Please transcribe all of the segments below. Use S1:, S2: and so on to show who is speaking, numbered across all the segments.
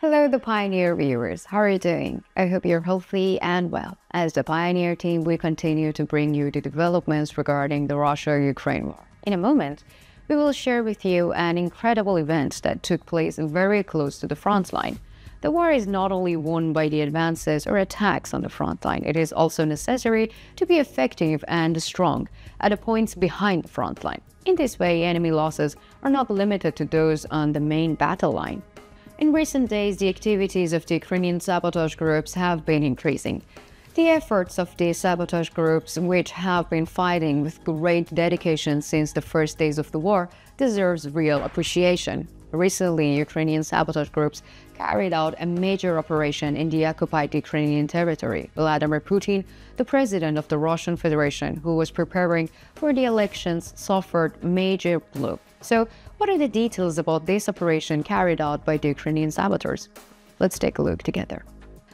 S1: Hello, the Pioneer viewers. How are you doing? I hope you're healthy and well. As the Pioneer team, we continue to bring you the developments regarding the Russia-Ukraine war. In a moment, we will share with you an incredible event that took place very close to the front line. The war is not only won by the advances or attacks on the front line, it is also necessary to be effective and strong at the points behind the front line. In this way, enemy losses are not limited to those on the main battle line. In recent days, the activities of the Ukrainian sabotage groups have been increasing. The efforts of the sabotage groups, which have been fighting with great dedication since the first days of the war, deserves real appreciation. Recently, Ukrainian sabotage groups carried out a major operation in the occupied Ukrainian territory. Vladimir Putin, the president of the Russian Federation, who was preparing for the elections, suffered major blow. So, what are the details about this operation carried out by the Ukrainian saboteurs? Let's take a look together.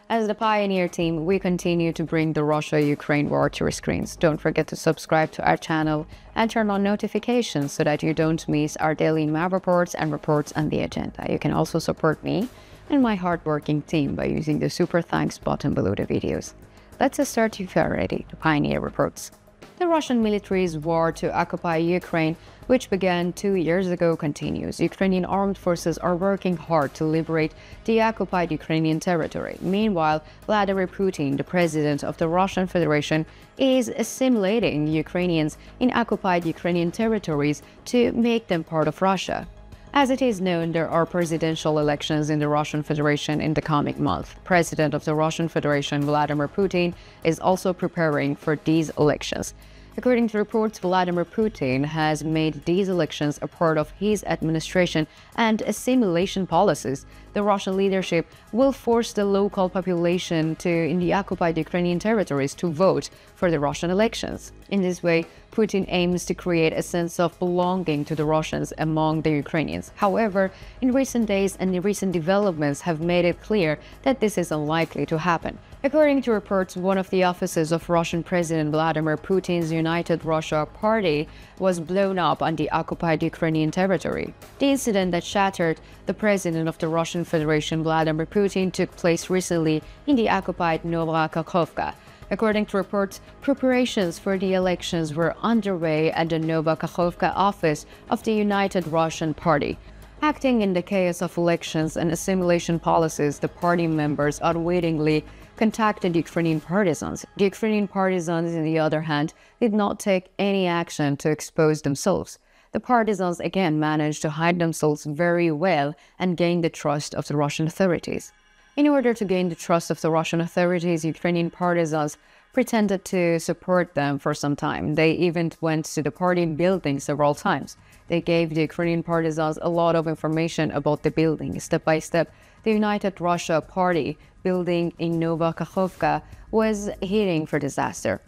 S1: As the Pioneer team, we continue to bring the Russia-Ukraine war to your screens. Don't forget to subscribe to our channel and turn on notifications so that you don't miss our daily map reports and reports on the agenda. You can also support me and my hardworking team by using the super thanks button below the videos. Let's start if you are ready. The Pioneer reports. The Russian military's war to occupy Ukraine, which began 2 years ago, continues. Ukrainian armed forces are working hard to liberate the occupied Ukrainian territory. Meanwhile, Vladimir Putin, the president of the Russian Federation, is assimilating Ukrainians in occupied Ukrainian territories to make them part of Russia. As it is known, there are presidential elections in the Russian Federation in the coming month. President of the Russian Federation, Vladimir Putin, is also preparing for these elections. According to reports, Vladimir Putin has made these elections a part of his administration and assimilation policies. The Russian leadership will force the local population in the occupied Ukrainian territories to vote for the Russian elections. In this way, Putin aims to create a sense of belonging to the Russians among the Ukrainians. However, in recent days and the recent developments have made it clear that this is unlikely to happen. According to reports, one of the offices of Russian President Vladimir Putin's United Russia Party was blown up on the occupied Ukrainian territory. The incident that shattered the president of the Russian Federation, Vladimir Putin, took place recently in the occupied Nova Kakhovka. According to reports, preparations for the elections were underway at the Nova Kakhovka office of the United Russian Party. Acting in the chaos of elections and assimilation policies, the party members unwittingly contacted Ukrainian partisans. The Ukrainian partisans, on the other hand, did not take any action to expose themselves. The partisans again managed to hide themselves very well and gain the trust of the Russian authorities. In order to gain the trust of the Russian authorities, Ukrainian partisans pretended to support them for some time. They even went to the party building several times. They gave the Ukrainian partisans a lot of information about the building. Step by step, the United Russia Party building in Nova Kakhovka was heading for disaster.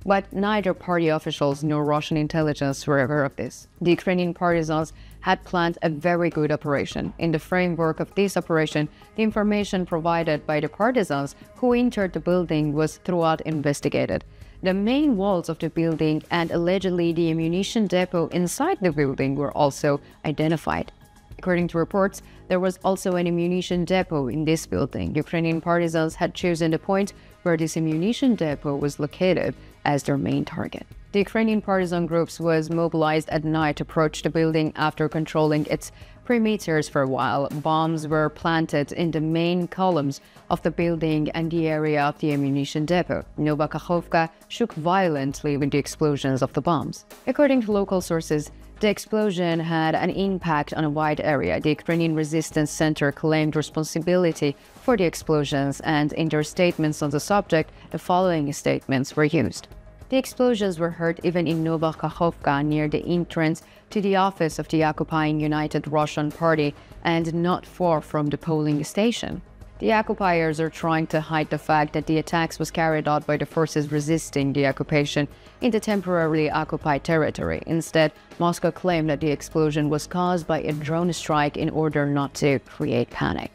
S1: But neither party officials nor Russian intelligence were aware of this. The Ukrainian partisans had planned a very good operation. In the framework of this operation, the information provided by the partisans who entered the building was throughout investigated. The main walls of the building and allegedly the ammunition depot inside the building were also identified. According to reports, there was also an ammunition depot in this building. Ukrainian partisans had chosen the point where this ammunition depot was located as their main target. The Ukrainian partisan groups was mobilized at night to approach the building after controlling its perimeters for a while. Bombs were planted in the main columns of the building and the area of the ammunition depot. Nova Kakhovka shook violently with the explosions of the bombs. According to local sources, the explosion had an impact on a wide area. The Ukrainian Resistance Center claimed responsibility for the explosions, and in their statements on the subject, the following statements were used. The explosions were heard even in Nova Kakhovka, near the entrance to the office of the occupying United Russian Party and not far from the polling station. The occupiers are trying to hide the fact that the attacks was carried out by the forces resisting the occupation in the temporarily occupied territory. Instead, Moscow claimed that the explosion was caused by a drone strike in order not to create panic.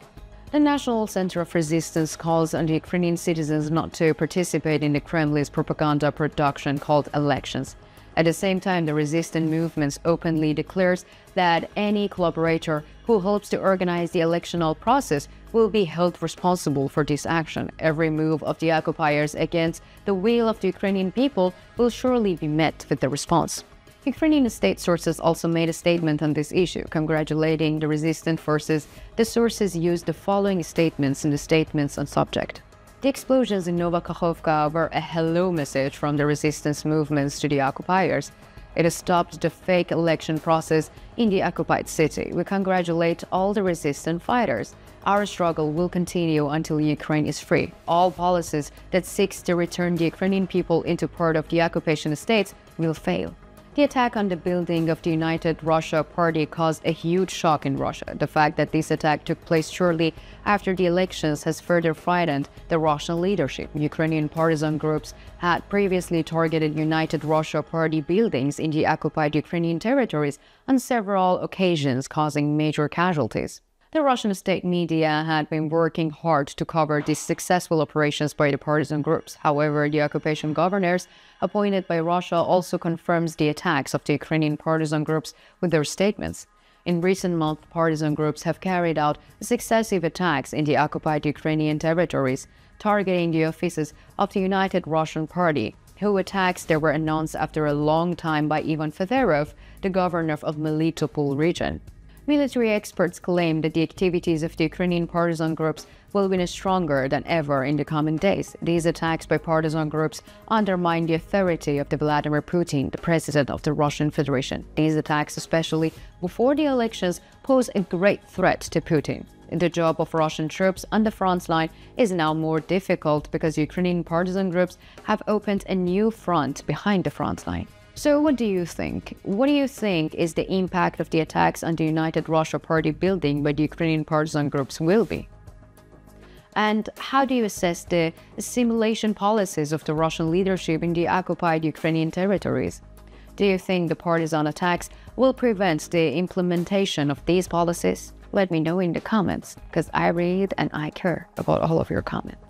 S1: The National Center of Resistance calls on the Ukrainian citizens not to participate in the Kremlin's propaganda production called elections. At the same time, the resistance movements openly declares that any collaborator who helps to organize the electoral process will be held responsible for this action. Every move of the occupiers against the will of the Ukrainian people will surely be met with the response. Ukrainian state sources also made a statement on this issue, congratulating the resistant forces. The sources used the following statements in the statements on subject. The explosions in Nova Kakhovka were a hello message from the resistance movements to the occupiers. It has stopped the fake election process in the occupied city. We congratulate all the resistant fighters. Our struggle will continue until Ukraine is free. All policies that seeks to return the Ukrainian people into part of the occupation states will fail. The attack on the building of the United Russia Party caused a huge shock in Russia. The fact that this attack took place shortly after the elections has further frightened the Russian leadership. Ukrainian partisan groups had previously targeted United Russia Party buildings in the occupied Ukrainian territories on several occasions, causing major casualties. The Russian state media had been working hard to cover these successful operations by the partisan groups. However, the occupation governors appointed by Russia also confirms the attacks of the Ukrainian partisan groups with their statements. In recent months, partisan groups have carried out successive attacks in the occupied Ukrainian territories, targeting the offices of the United Russian Party, whose attacks they were announced after a long time by Ivan Fedorov, the governor of Melitopol region. Military experts claim that the activities of the Ukrainian partisan groups will be stronger than ever in the coming days. These attacks by partisan groups undermine the authority of Vladimir Putin, the president of the Russian Federation. These attacks, especially before the elections, pose a great threat to Putin. The job of Russian troops on the front line is now more difficult because Ukrainian partisan groups have opened a new front behind the front line. So what do you think? What do you think is the impact of the attacks on the United Russia Party building by the Ukrainian partisan groups will be? And how do you assess the assimilation policies of the Russian leadership in the occupied Ukrainian territories? Do you think the partisan attacks will prevent the implementation of these policies? Let me know in the comments, because I read and I care about all of your comments.